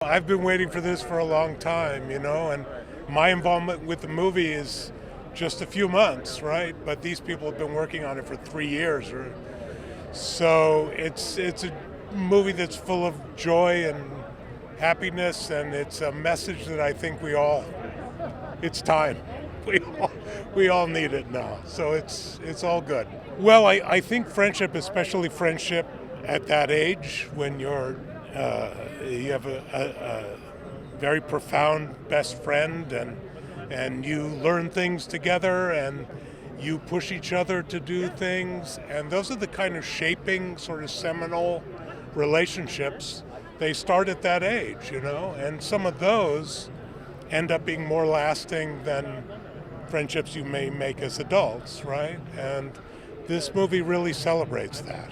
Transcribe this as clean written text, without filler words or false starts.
I've been waiting for this for a long time, and my involvement with the movie is just a few months, right? But these people have been working on it for 3 years, so it's a movie that's full of joy and happiness, and it's a message that I think it's time. We all need it now, so it's all good. Well, I think friendship, especially friendship at that age when you have a very profound best friend, and you learn things together, and you push each other to do things, and those are the kind of shaping, sort of seminal relationships. They start at that age, and some of those end up being more lasting than friendships you may make as adults, right? And this movie really celebrates that.